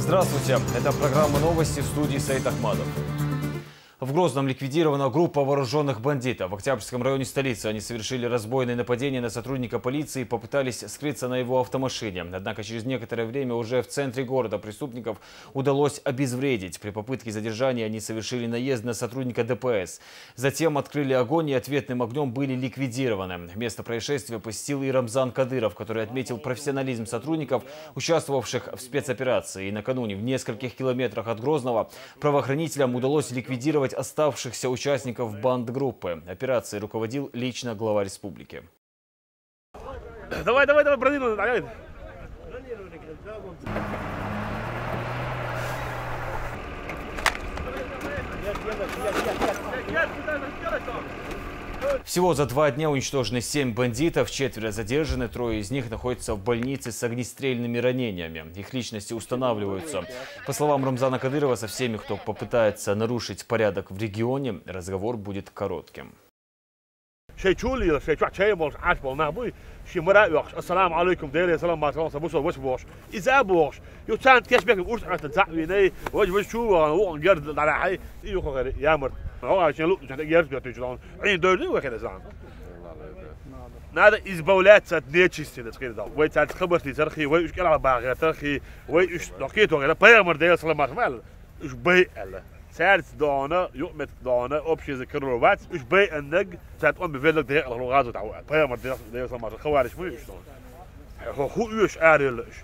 Здравствуйте, это программа «Новости», в студии Саид Ахмадов. В Грозном ликвидирована группа вооруженных бандитов. В Октябрьском районе столицы они совершили разбойное нападение на сотрудника полиции и попытались скрыться на его автомашине. Однако через некоторое время уже в центре города преступников удалось обезвредить. При попытке задержания они совершили наезд на сотрудника ДПС. Затем открыли огонь и ответным огнем были ликвидированы. Место происшествия посетил и Рамзан Кадыров, который отметил профессионализм сотрудников, участвовавших в спецоперации. И накануне в нескольких километрах от Грозного правоохранителям удалось ликвидировать оставшихся участников бандгруппы. Операцией руководил лично глава республики. Давай, бронируй. Всего за 2 дня уничтожены 7 бандитов, 4 задержаны, 3 из них находятся в больнице с огнестрельными ранениями. Их личности устанавливаются. По словам Рамзана Кадырова, со всеми, кто попытается нарушить порядок в регионе, разговор будет коротким. Assalamu alaikum daily salam maatron sabuso wasbosh izabosh you can't catch back urs at ta'winay wajh shu wa gard ala hay iyo khayr yamar هو عشان لو عشان يرجع تجلون عين دوري وكذا زمان هذا إزبولات نيتشي ستينت كذا ده ويتعد خبرتي ترخي ويش كلا باغي ترخي ويش لقيت وغيره بيامر ده يصل مال إيش بي الله سعر دانا يوم دانا أبشي ذكروات إيش بي النج تقوم بفيلك ده اللغات وتعوق بيامر ده يصل مال خوارج مو إيش هو إيش أريل إيش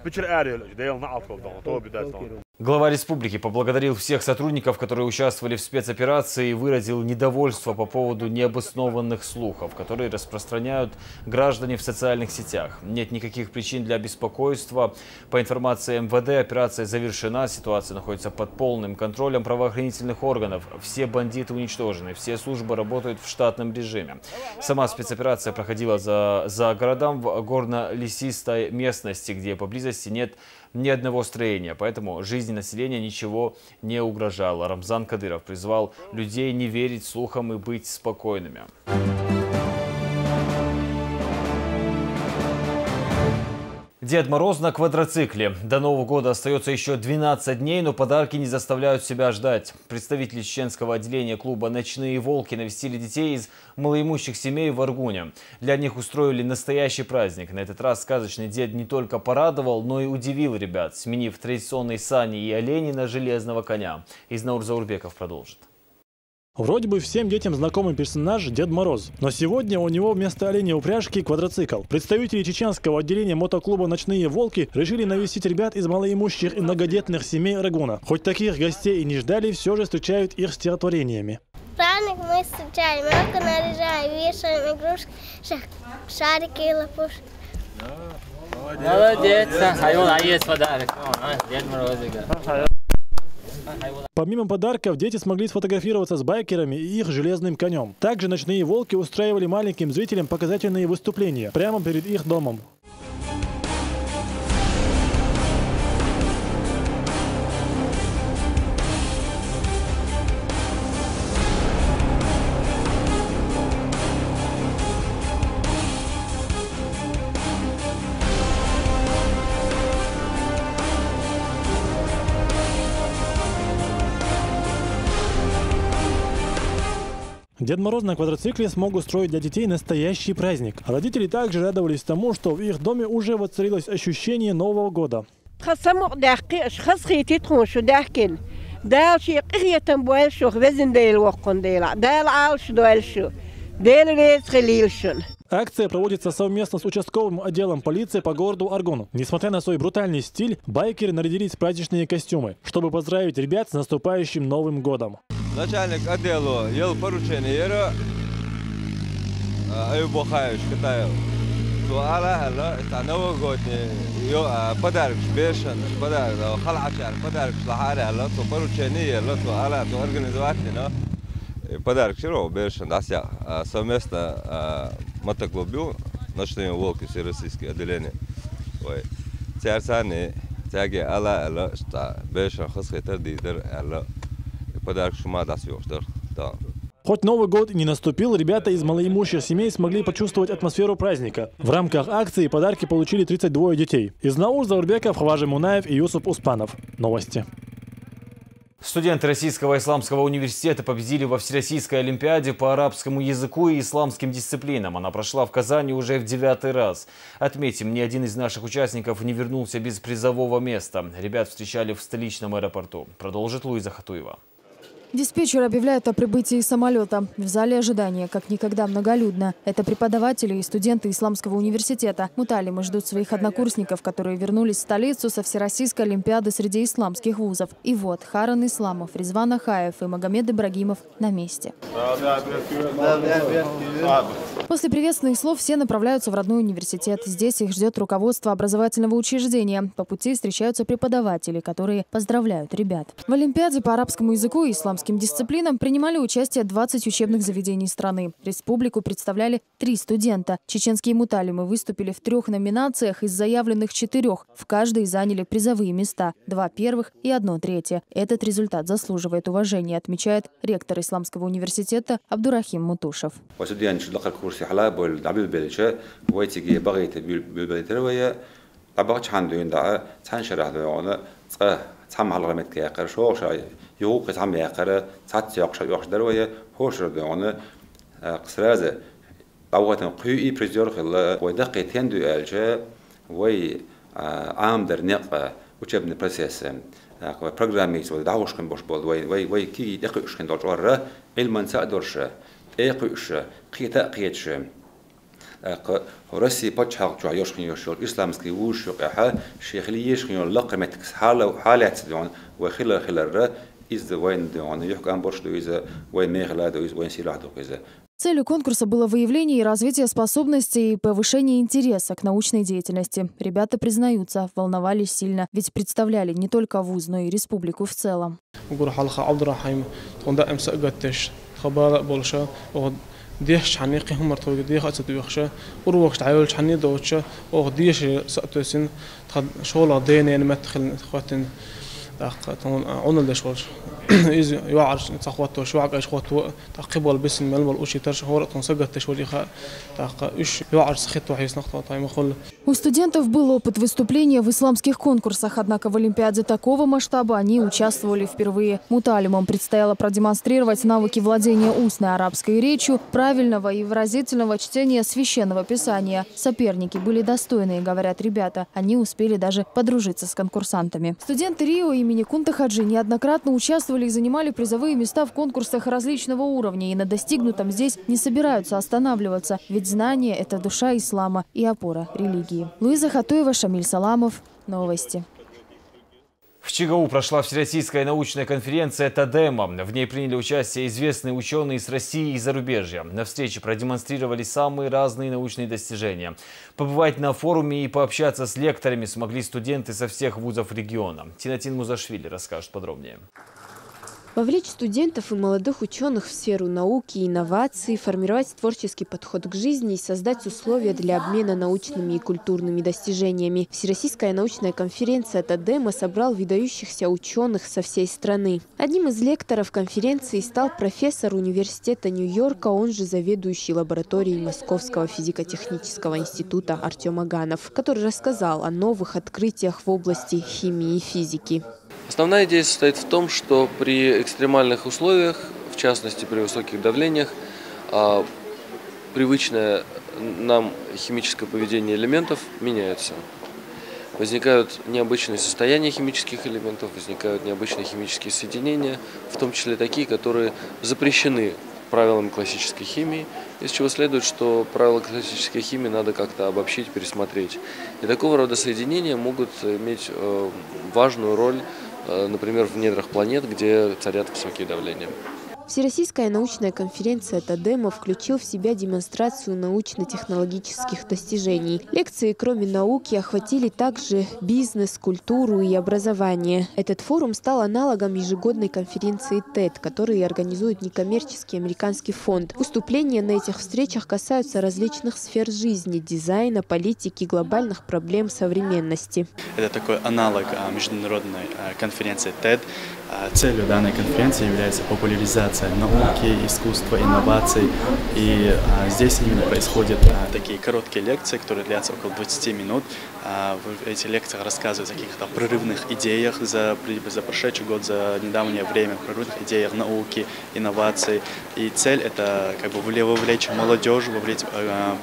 بتشر أريل إيش ده يلنعطوا ده طوب ده Глава республики поблагодарил всех сотрудников, которые участвовали в спецоперации, и выразил недовольство по поводу необоснованных слухов, которые распространяют граждане в социальных сетях. Нет никаких причин для беспокойства. По информации МВД, операция завершена, ситуация находится под полным контролем правоохранительных органов. Все бандиты уничтожены, все службы работают в штатном режиме. Сама спецоперация проходила за городом в горно-лесистой местности, где поблизости нет ни одного строения, поэтому жизни населения ничего не угрожало. Рамзан Кадыров призвал людей не верить слухам и быть спокойными. Дед Мороз на квадроцикле. До Нового года остается еще 12 дней, но подарки не заставляют себя ждать. Представители чеченского отделения клуба «Ночные волки» навестили детей из малоимущих семей в Аргуне. Для них устроили настоящий праздник. На этот раз сказочный дед не только порадовал, но и удивил ребят, сменив традиционные сани и оленей на железного коня. Изнаур Заурбеков продолжит. Вроде бы всем детям знакомый персонаж Дед Мороз, но сегодня у него вместо оленей упряжки квадроцикл. Представители чеченского отделения мотоклуба «Ночные волки» решили навестить ребят из малоимущих и многодетных семей Аргуна. Хоть таких гостей и не ждали, все же встречают их стихотворениями. Праздник мы встречаем, много наряжаем, вешаем игрушки, шарики и лопушки. Молодец, есть подарок. Дед Морозик. Помимо подарков, дети смогли сфотографироваться с байкерами и их железным конем. Также «Ночные волки» устраивали маленьким зрителям показательные выступления прямо перед их домом. Дед Мороз на квадроцикле смог устроить для детей настоящий праздник. Родители также радовались тому, что в их доме уже воцарилось ощущение Нового года. Акция проводится совместно с участковым отделом полиции по городу Аргун. Несмотря на свой брутальный стиль, байкеры нарядились в праздничные костюмы, чтобы поздравить ребят с наступающим Новым годом. Начальник отдела ел поручение, Аюб Охаевич Китаев. Туала, это Новый год, подарок бешен, подарок, халачар, подарок шлахаре, то поручение, туала, то организовательно. Подарок Чирова бешен, Ася совместно мотоклубу «Ночные волки» всероссийское отделение. Царцаны, тяги Алла, что бешен хасхитер дидер, подарок шума дас ёштер. Хоть Новый год и не наступил, ребята из малоимущих семей смогли почувствовать атмосферу праздника. В рамках акции подарки получили 32 детей. Из Наур, Заурбеков, Хважи Мунаев и Юсуп Успанов. Новости. Студенты Российского исламского университета победили во Всероссийской олимпиаде по арабскому языку и исламским дисциплинам. Она прошла в Казани уже в 9-й раз. Отметим, ни один из наших участников не вернулся без призового места. Ребят встречали в столичном аэропорту. Продолжит Луиза Хатуева. Диспетчер объявляет о прибытии самолета. В зале ожидания как никогда многолюдно. Это преподаватели и студенты Исламского университета. Муталимы ждут своих однокурсников, которые вернулись в столицу со Всероссийской олимпиады среди исламских вузов. И вот Харан Исламов, Резван Ахаев и Магомед Ибрагимов на месте. После приветственных слов все направляются в родной университет. Здесь их ждет руководство образовательного учреждения. По пути встречаются преподаватели, которые поздравляют ребят. В олимпиаде по арабскому языку и исламским дисциплинам принимали участие 20 учебных заведений страны. Республику представляли 3 студента. Чеченские муталимы выступили в 3 номинациях из заявленных 4. В каждой заняли призовые места. 2 первых и 1 третье. Этот результат заслуживает уважения, отмечает ректор Исламского университета Абдурахим Мутушев. يوقع عم يقرأ ساعات يقش دروية هوش ردوانه قصرازة أوقات قوي بريزيور خلا ودقة تندو ألجا وي عام در نق وشبنا بروسيس برنامج ودعوش كن باش بود وي كي دقيقش كن دارجوره علما سأدرش دقيقش قيتا قيتش روسي بتشاق جو يوش خيو شو إسلامسكي وش يقع شيخ ليش خيو لقمة حالة وحالات دون وخلا Целью конкурса было выявление и развитие способностей и повышение интереса к научной деятельности. Ребята признаются, волновались сильно, ведь представляли не только вуз, но и республику в целом. ديش حنيقي هم مرتوي ديش أسد ويخشى وروقش تعيول حني دوتشة أو ديش سأتوسين تخد شغل دين يعني ما تخل خواتين عون اللي شغل إذا يوعرش تخواتو شو عقاش خواتو تقبل بس المال والأشي ترش هورة تنسجت تشولي خا إيش يوعرش سخيت وحيس نقطة تايم خل. У студентов был опыт выступления в исламских конкурсах, однако в олимпиаде такого масштаба они участвовали впервые. Муталимам предстояло продемонстрировать навыки владения устной арабской речью, правильного и выразительного чтения священного писания. Соперники были достойные, говорят ребята. Они успели даже подружиться с конкурсантами. Студенты Рио имени Кунта Хаджи неоднократно участвовали и занимали призовые места в конкурсах различного уровня. И на достигнутом здесь не собираются останавливаться. Ведь знание – это душа ислама и опора религии. Луиза Хатуева, Шамиль Саламов. Новости. В ЧГУ прошла Всероссийская научная конференция «Тадема». В ней приняли участие известные ученые из России и зарубежья. На встрече продемонстрировали самые разные научные достижения. Побывать на форуме и пообщаться с лекторами смогли студенты со всех вузов региона. Тинатин Музашвили расскажет подробнее. Вовлечь студентов и молодых ученых в сферу науки и инноваций, формировать творческий подход к жизни и создать условия для обмена научными и культурными достижениями. Всероссийская научная конференция «Тадема» собрал выдающихся ученых со всей страны. Одним из лекторов конференции стал профессор университета Нью-Йорка, он же заведующий лабораторией Московского физико-технического института Артем Аганов, который рассказал о новых открытиях в области химии и физики. Основная идея состоит в том, что при экстремальных условиях, в частности при высоких давлениях, привычное нам химическое поведение элементов меняется. Возникают необычные состояния химических элементов, возникают необычные химические соединения, в том числе такие, которые запрещены правилами классической химии, из чего следует, что правила классической химии надо как-то обобщить, пересмотреть. И такого рода соединения могут иметь важную роль, например, в недрах планет, где царят высокие давления. Всероссийская научная конференция «Тадема» включил в себя демонстрацию научно-технологических достижений. Лекции, кроме науки, охватили также бизнес, культуру и образование. Этот форум стал аналогом ежегодной конференции TED, которую организует некоммерческий американский фонд. Выступления на этих встречах касаются различных сфер жизни, дизайна, политики, глобальных проблем современности. Это такой аналог международной конференции TED. Целью данной конференции является популяризация комбинация науки, искусства, инноваций. И здесь именно происходят такие короткие лекции, которые длятся около 20 минут. В эти лекции рассказывают о каких-то прорывных идеях за прошедший год, за недавнее время, прорывных идеях науки, инноваций. И цель — это как бы вовлечь молодежь, вовлечь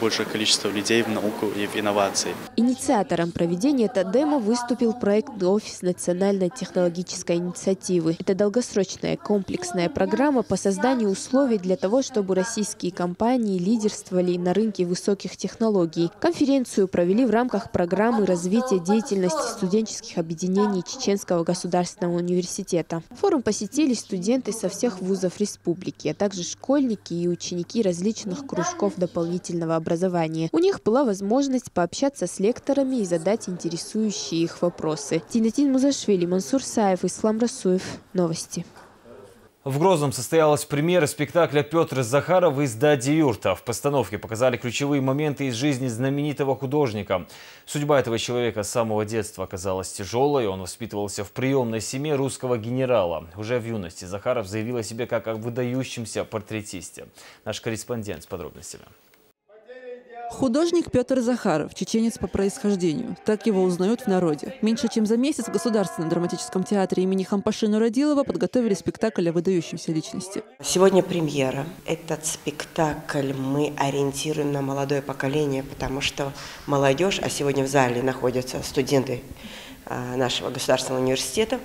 большее количество людей в науку и в инновации. Инициатором проведения ТАДЭМа выступил проект «Офис национальной технологической инициативы». Это долгосрочная комплексная программа по созданию условий для того, чтобы российские компании лидерствовали на рынке высоких технологий. Конференцию провели в рамках программы развития деятельности студенческих объединений Чеченского государственного университета. Форум посетили студенты со всех вузов республики, а также школьники и ученики различных кружков дополнительного образования. У них была возможность пообщаться с лекторами и задать интересующие их вопросы. Тинатин Музашвили, Мансур Саев, Ислам Расуев. Новости. В Грозном состоялась премьера спектакля Петра Захарова из «Дади юрта». В постановке показали ключевые моменты из жизни знаменитого художника. Судьба этого человека с самого детства оказалась тяжелой. Он воспитывался в приемной семье русского генерала. Уже в юности Захаров заявил о себе как о выдающемся портретисте. Наш корреспондент с подробностями. Художник Петр Захаров, чеченец по происхождению. Так его узнают в народе. Меньше чем за месяц в Государственном драматическом театре имени Хампаши Нурадилова подготовили спектакль о выдающемся личности. Сегодня премьера. Этот спектакль мы ориентируем на молодое поколение, потому что молодежь, а сегодня в зале находятся студенты нашего государственного университета,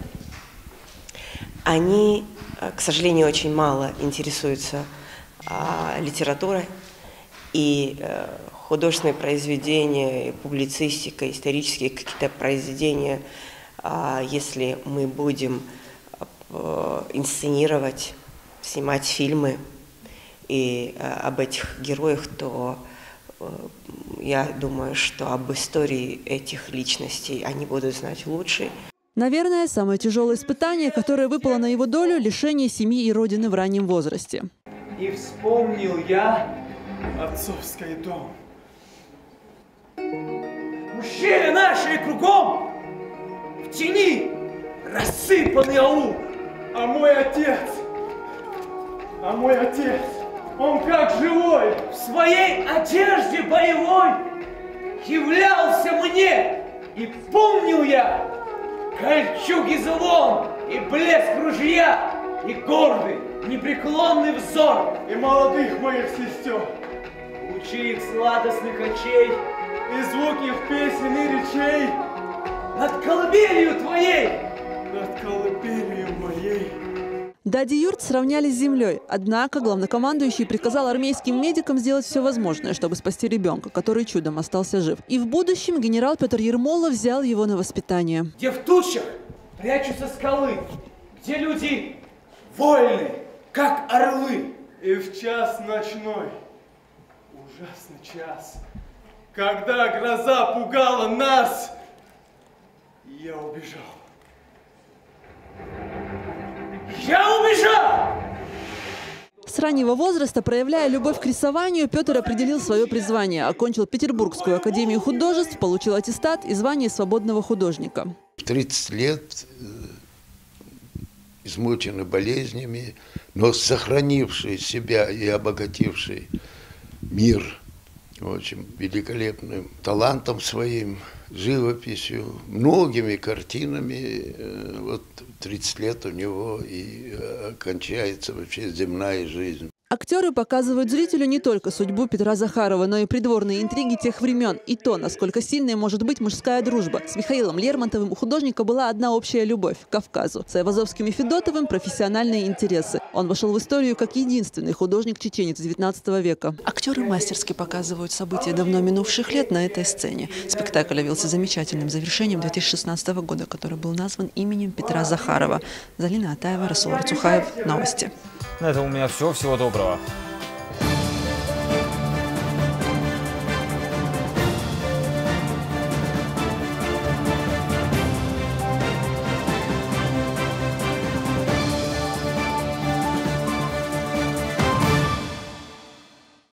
они, к сожалению, очень мало интересуются литературой. И художественные произведения, публицистика, исторические какие-то произведения, если мы будем инсценировать, снимать фильмы и об этих героях, то я думаю, что об истории этих личностей они будут знать лучше. Наверное, самое тяжелое испытание, которое выпало на его долю – лишение семьи и родины в раннем возрасте. И вспомнил я отцовский дом. Мужчины наши кругом в тени рассыпанный аул. А мой отец, он как живой, в своей одежде боевой являлся мне. И помнил я кольчуги звон и блеск ружья, и гордый, непреклонный взор и молодых моих сестер. Лучи их сладостных очей и звук их песен и речей над колыбелью твоей, над колыбелью моей. Дади юрт сравняли с землей. Однако главнокомандующий приказал армейским медикам сделать все возможное, чтобы спасти ребенка, который чудом остался жив. И в будущем генерал Петр Ермолов взял его на воспитание. Где в тучах прячутся скалы, где люди вольны, как орлы. И в час ночной, ужасный час, когда гроза пугала нас, я убежал. Я убежал! С раннего возраста, проявляя любовь к рисованию, Петр определил свое призвание. Окончил Петербургскую академию художеств, получил аттестат и звание свободного художника. 30 лет, измученный болезнями, но сохранивший себя и обогативший мир очень великолепным талантом своим, живописью, многими картинами. Вот 30 лет у него и кончается вообще земная жизнь. Актеры показывают зрителю не только судьбу Петра Захарова, но и придворные интриги тех времен. И то, насколько сильной может быть мужская дружба. С Михаилом Лермонтовым у художника была одна общая любовь – к Кавказу. С Айвазовским и Федотовым – профессиональные интересы. Он вошел в историю как единственный художник-чеченец XIX века. Актеры мастерски показывают события давно минувших лет на этой сцене. Спектакль явился замечательным завершением 2016 года, который был назван именем Петра Захарова. Залина Атаева, Расул Арцухаев. Новости. На этом у меня все. Всего доброго.